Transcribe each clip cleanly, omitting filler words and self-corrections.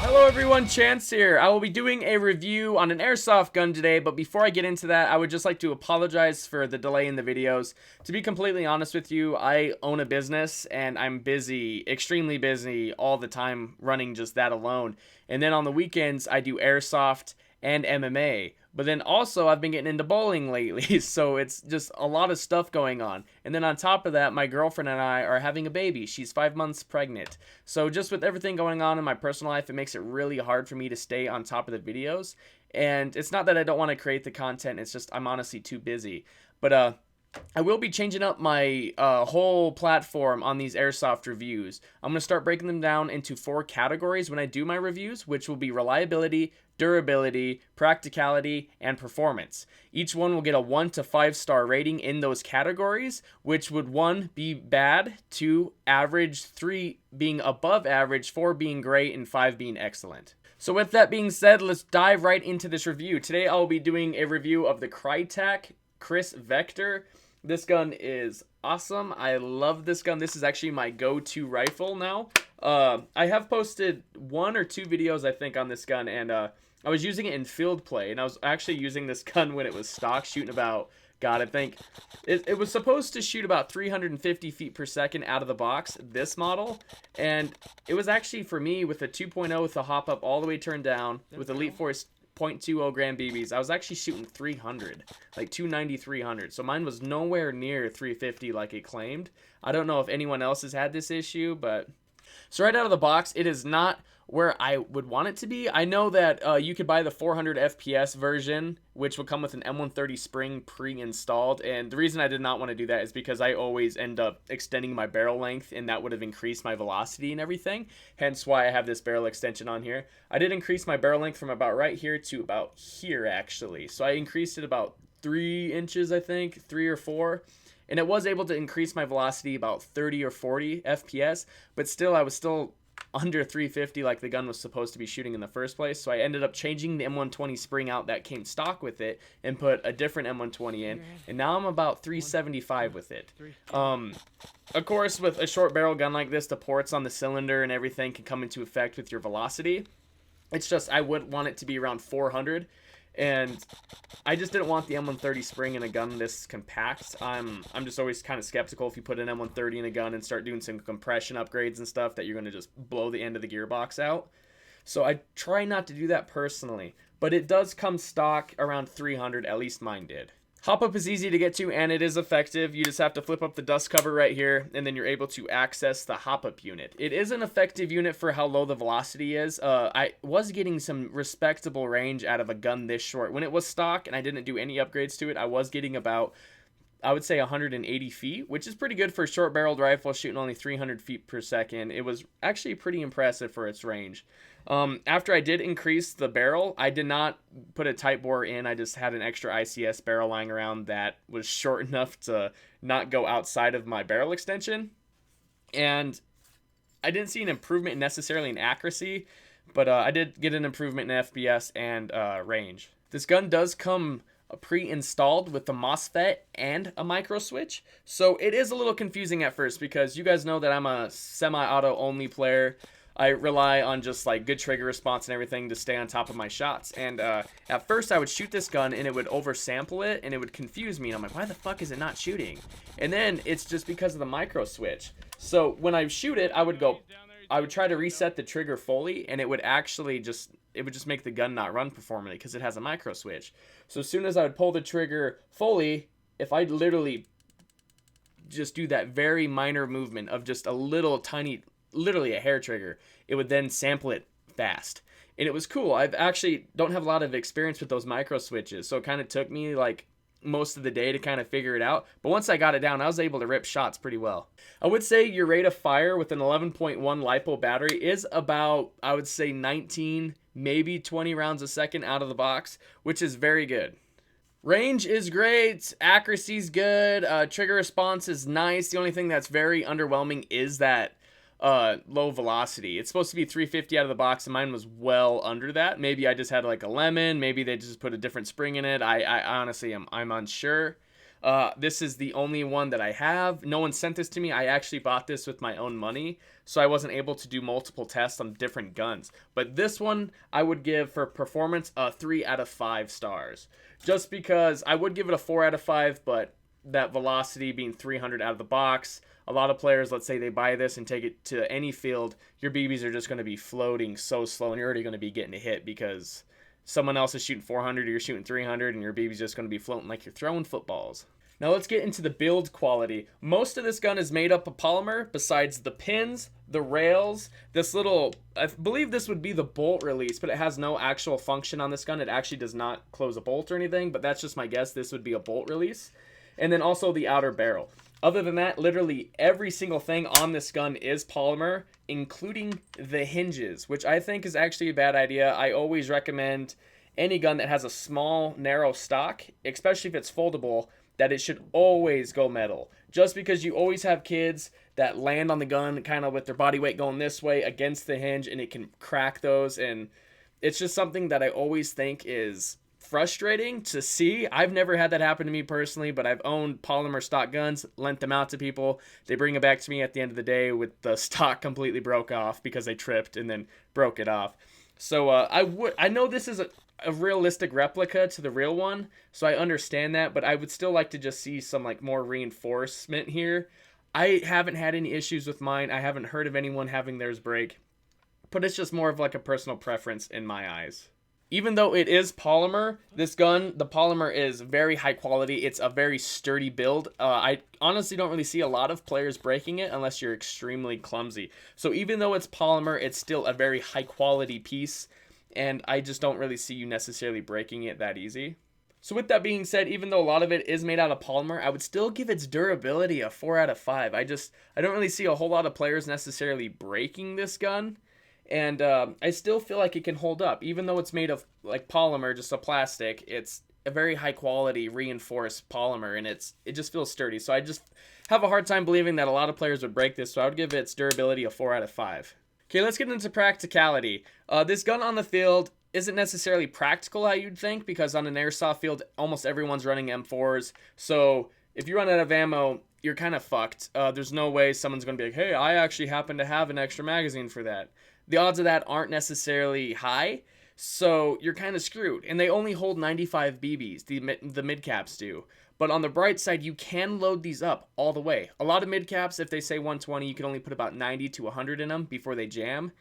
Hello everyone, Chance here. I will be doing a review on an airsoft gun today, but before I get into that, I would just like to apologize for the delay in the videos. To be completely honest with you, I own a business and I'm busy, extremely busy all the time running just that alone. And then on the weekends, I do airsoft and MMA. But then also I've been getting into bowling lately, so it's just a lot of stuff going on. And then on top of that, my girlfriend and I are having a baby. She's 5 months pregnant. So just with everything going on in my personal life, it makes it really hard for me to stay on top of the videos. And it's not that I don't want to create the content, it's just I'm honestly too busy. But I will be changing up my whole platform on these airsoft reviews. I'm going to start breaking them down into 4 categories when I do my reviews, which will be reliability, durability, practicality, and performance. Each one will get a 1 to 5 star rating in those categories, which would 1 be bad, 2 average, 3 being above average, 4 being great, and 5 being excellent. So with that being said, let's dive right into this review. Today I'll be doing a review of the Krytac KRISS Vector. This gun is awesome. I love this gun. This is actually my go-to rifle now. I have posted 1 or 2 videos, I think, on this gun, and I was using it in field play, and I was actually using this gun when it was stock, shooting about, God, I think, it was supposed to shoot about 350 feet per second out of the box, this model, and it was actually, for me, with a 2.0 with the hop up all the way turned down, with Elite Force 0.20 gram BBs, I was actually shooting 300, like 290, 300. So mine was nowhere near 350 like it claimed. I don't know if anyone else has had this issue, but so right out of the box, it is not where I would want it to be. I know that you could buy the 400 FPS version, which will come with an M130 spring pre-installed, and the reason I did not want to do that is because I always end up extending my barrel length, and that would have increased my velocity and everything, hence why I have this barrel extension on here. I did increase my barrel length from about right here to about here, actually, so I increased it about 3 inches, I think, 3 or 4, and it was able to increase my velocity about 30 or 40 FPS, but still, I was still under 350 like the gun was supposed to be shooting in the first place. So I ended up changing the M120 spring out that came stock with it and put a different M120 in, and now I'm about 375 with it. Of course, with a short barrel gun like this, the ports on the cylinder and everything can come into effect with your velocity. It's just I would want it to be around 400, and I just didn't want the M130 spring in a gun this compact. I'm just always kind of skeptical if you put an M130 in a gun and start doing some compression upgrades and stuff that you're going to just blow the end of the gearbox out. So I try not to do that personally, but it does come stock around 300, at least mine did. Hop-up is easy to get to, and it is effective. You just have to flip up the dust cover right here, and then you're able to access the hop-up unit. It is an effective unit for how low the velocity is. I was getting some respectable range out of a gun this short. When it was stock and I didn't do any upgrades to it, I was getting about, I would say, 180 feet, which is pretty good for a short-barreled rifle shooting only 300 feet per second. It was actually pretty impressive for its range. After I did increase the barrel, I did not put a tight bore in. I just had an extra ICS barrel lying around that was short enough to not go outside of my barrel extension. And I didn't see an improvement necessarily in accuracy, but I did get an improvement in FPS and range. This gun does come pre-installed with the MOSFET and a micro switch, so it is a little confusing at first because you guys know that I'm a semi-auto only player. I rely on just like good trigger response and everything to stay on top of my shots. And at first I would shoot this gun and it would oversample it and it would confuse me. And I'm like, why the fuck is it not shooting? And then it's just because of the micro switch. So when I shoot it, I would try to reset the trigger fully, and it would actually just make the gun not run performantly because it has a micro switch. So as soon as I would pull the trigger fully, if I literally just do that very minor movement of just a little tiny, literally a hair trigger, it would then sample it fast. And it was cool. I've actually don't have a lot of experience with those micro switches, so it kind of took me like most of the day to kind of figure it out. But once I got it down, I was able to rip shots pretty well. I would say your rate of fire with an 11.1 LiPo battery is about, I would say, 19, maybe 20 rounds a second out of the box, which is very good. Range is great, accuracy's good, trigger response is nice. The only thing that's very underwhelming is that low velocity. It's supposed to be 350 out of the box, and mine was well under that. Maybe I just had like a lemon. Maybe they just put a different spring in it. I honestly I'm unsure. This is the only one that I have. No one sent this to me. I actually bought this with my own money, so I wasn't able to do multiple tests on different guns. But this one I would give for performance a 3 out of 5 stars. Just because I would give it a 4 out of 5, but that velocity being 300 out of the box, a lot of players, let's say they buy this and take it to any field, your BBs are just going to be floating so slow and you're already going to be getting a hit because someone else is shooting 400 or you're shooting 300 and your BB's just going to be floating like you're throwing footballs. Now let's get into the build quality. Most of this gun is made up of polymer besides the pins, the rails, this little, I believe this would be the bolt release, but it has no actual function on this gun. It actually does not close a bolt or anything, but that's just my guess. This would be a bolt release. And then also the outer barrel. Other than that, literally every single thing on this gun is polymer, including the hinges, which I think is actually a bad idea. I always recommend any gun that has a small, narrow stock, especially if it's foldable, that it should always go metal. Just because you always have kids that land on the gun kind of with their body weight going this way against the hinge and it can crack those. And it's just something that I always think is frustrating to see. I've never had that happen to me personally, but I've owned polymer stock guns, lent them out to people. They bring it back to me at the end of the day with the stock completely broke off because they tripped and then broke it off. So I know this is a realistic replica to the real one, so I understand that, but I would still like to just see some like more reinforcement here. I haven't had any issues with mine. I haven't heard of anyone having theirs break, but it's just more of like a personal preference in my eyes. Even though it is polymer, this gun, the polymer is very high quality. It's a very sturdy build. I honestly don't really see a lot of players breaking it unless you're extremely clumsy. So even though it's polymer, it's still a very high quality piece, and I just don't really see you necessarily breaking it that easy. So with that being said, even though a lot of it is made out of polymer, I would still give its durability a 4 out of 5. I don't really see a whole lot of players necessarily breaking this gun. And I still feel like it can hold up. Even though it's made of like polymer, just a plastic, it's a very high quality reinforced polymer and it just feels sturdy. So I just have a hard time believing that a lot of players would break this. So I would give its durability a 4 out of 5. Okay, let's get into practicality. This gun on the field isn't necessarily practical how you'd think, because on an airsoft field, almost everyone's running M4s. So if you run out of ammo, you're kind of fucked. There's no way someone's going to be like, hey, I actually happen to have an extra magazine for that. The odds of that aren't necessarily high, so you're kind of screwed. And they only hold 95 BBs, the mid-caps do. But on the bright side, you can load these up all the way. A lot of mid-caps, if they say 120, you can only put about 90 to 100 in them before they jam.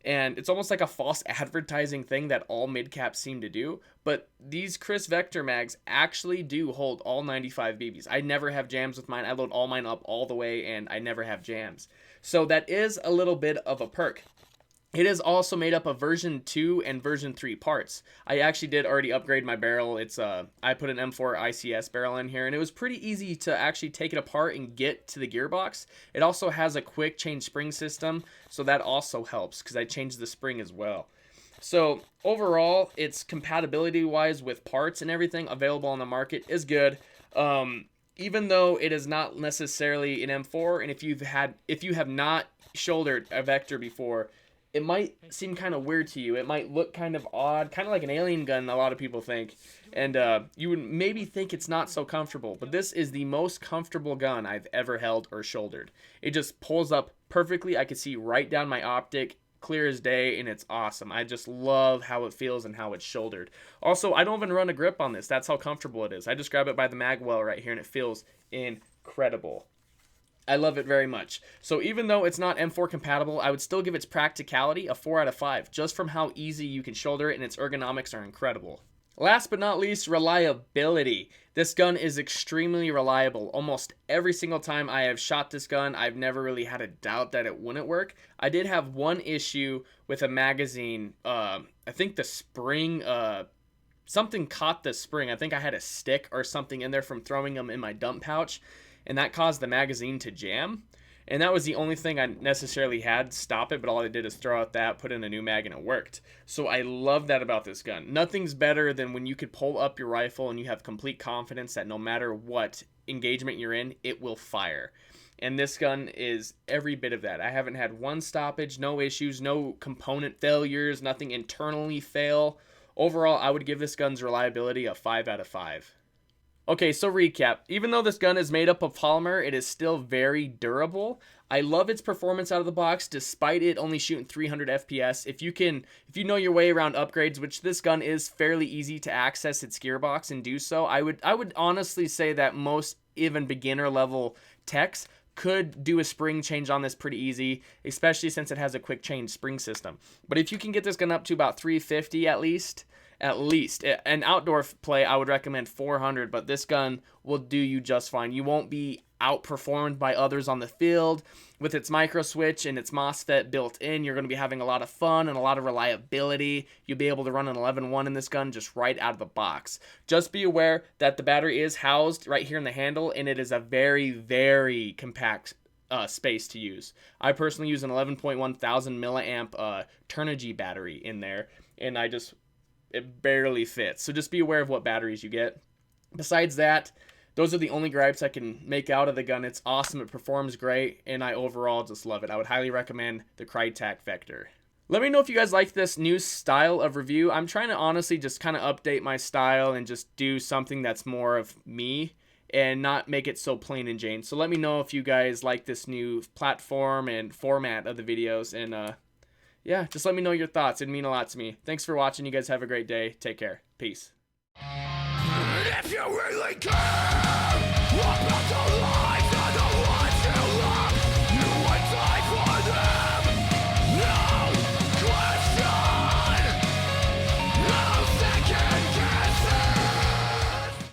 And it's almost like a false advertising thing that all mid-caps seem to do. But these KRISS Vector mags actually do hold all 95 BBs. I never have jams with mine. I load all mine up all the way, and I never have jams. So that is a little bit of a perk. It is also made up of version 2 and version 3 parts. I actually did already upgrade my barrel. I put an M4 ICS barrel in here, and it was pretty easy to actually take it apart and get to the gearbox. It also has a quick change spring system, so that also helps because I changed the spring as well. So overall, its compatibility wise with parts and everything available on the market is good. Even though it is not necessarily an M4, and if you have not shouldered a Vector before, it might seem kind of weird to you. It might look kind of odd, kind of like an alien gun, a lot of people think. And you would maybe think it's not so comfortable. But this is the most comfortable gun I've ever held or shouldered. It just pulls up perfectly. I could see right down my optic, clear as day, and it's awesome. I just love how it feels and how it's shouldered. Also, I don't even run a grip on this. That's how comfortable it is. I just grab it by the mag well right here, and it feels incredible. I love it very much. So even though it's not M4 compatible, I would still give its practicality a 4 out of 5, just from how easy you can shoulder it, and its ergonomics are incredible. Last but not least, reliability. This gun is extremely reliable. Almost every single time I have shot this gun, I've never really had a doubt that it wouldn't work. I did have one issue with a magazine. I think the spring, something caught the spring. I think I had a stick or something in there from throwing them in my dump pouch, and that caused the magazine to jam. And that was the only thing I necessarily had stop it, but all I did is throw out that, put in a new mag, and it worked. So I love that about this gun. Nothing's better than when you could pull up your rifle and you have complete confidence that no matter what engagement you're in, it will fire. And this gun is every bit of that. I haven't had one stoppage, no issues, no component failures, nothing internally fail. Overall, I would give this gun's reliability a 5 out of 5. Okay, so recap. Even though this gun is made up of polymer, it is still very durable. I love its performance out of the box, despite it only shooting 300 FPS. If you know your way around upgrades, which this gun is fairly easy to access its gearbox and do so, I would honestly say that most even beginner level techs could do a spring change on this pretty easy, especially since it has a quick change spring system. But if you can get this gun up to about 350 at least, an outdoor play, I would recommend 400, but this gun will do you just fine. You won't be outperformed by others on the field. With its micro switch and its MOSFET built in, you're going to be having a lot of fun and a lot of reliability. You'll be able to run an 11.1 in this gun just right out of the box. Just be aware that the battery is housed right here in the handle, and it is a very, very compact space to use. I personally use an 11.1 thousand milliamp Turnigy battery in there, and it barely fits. So just be aware of what batteries you get. Besides that, those are the only gripes I can make out of the gun. It's awesome, it performs great, and I overall just love it. I would highly recommend the Krytac Vector. Let me know if you guys like this new style of review. I'm trying to honestly just kind of update my style and just do something that's more of me and not make it so plain and Jane. So let me know if you guys like this new platform and format of the videos, and yeah, just let me know your thoughts. It'd mean a lot to me. Thanks for watching. You guys have a great day. Take care. Peace. If you really care!